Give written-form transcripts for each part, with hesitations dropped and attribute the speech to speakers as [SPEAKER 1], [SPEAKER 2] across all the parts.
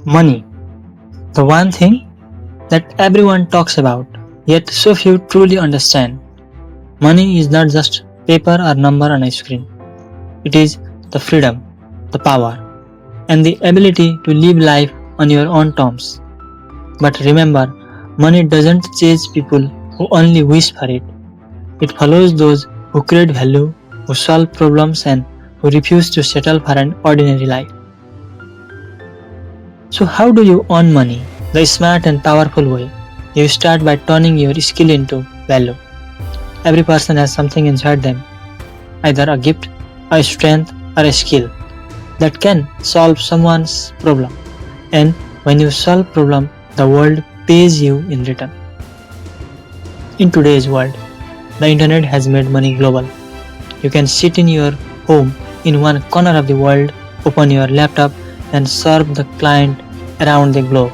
[SPEAKER 1] Money, the one thing that everyone talks about, yet so few truly understand. Money is not just paper or number on a screen. It is the freedom, the power, and the ability to live life on your own terms. But remember, money doesn't chase people who only wish for it. It follows those who create value, who solve problems, and who refuse to settle for an ordinary life. So, how do you earn money? The smart and powerful way. You start by turning your skill into value. Every person has something inside them, either a gift, a strength, or a skill that can solve someone's problem. And when you solve problem, the world pays you in return. In today's world, the internet has made money global. You can sit in your home in one corner of the world, open your laptop, and serve the client around the globe,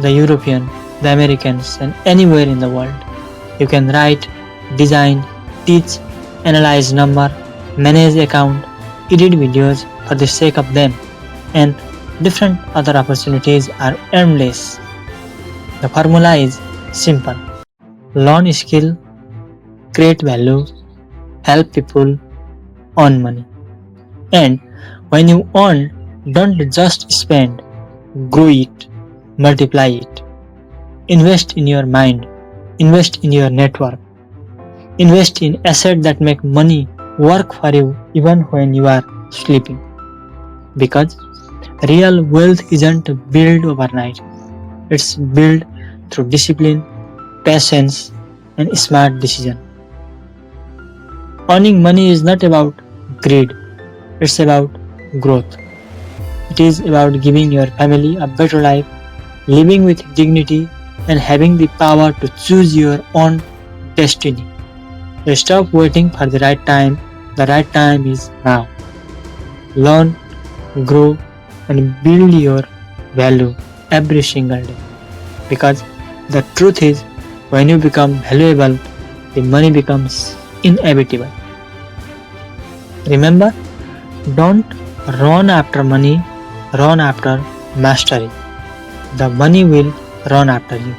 [SPEAKER 1] the European, the Americans, and anywhere in the world. You can write, design, teach, analyze number, manage account, edit videos for the sake of them, and different other opportunities are endless. The formula is simple. Learn skill, create value, help people, earn money. And when you earn, don't just spend, grow it, multiply it. Invest in your mind, invest in your network, invest in assets that make money work for you even when you are sleeping. Because real wealth isn't built overnight, it's built through discipline, patience, and smart decision. Earning money is not about greed, it's about growth. It is about giving your family a better life, living with dignity, and having the power to choose your own destiny. So stop waiting for the right time is now. Learn, grow, and build your value every single day. Because the truth is, when you become valuable, the money becomes inevitable. Remember, don't run after money, run after mastery. The money will run after you.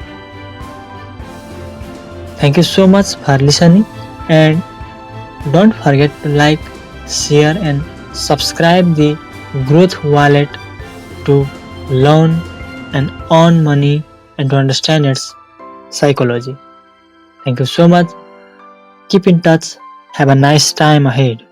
[SPEAKER 1] Thank you so much for listening, and don't forget to like, share, and subscribe the Growth Wallet to learn and earn money and to understand its psychology. Thank you so much. Keep in touch. Have a nice time ahead.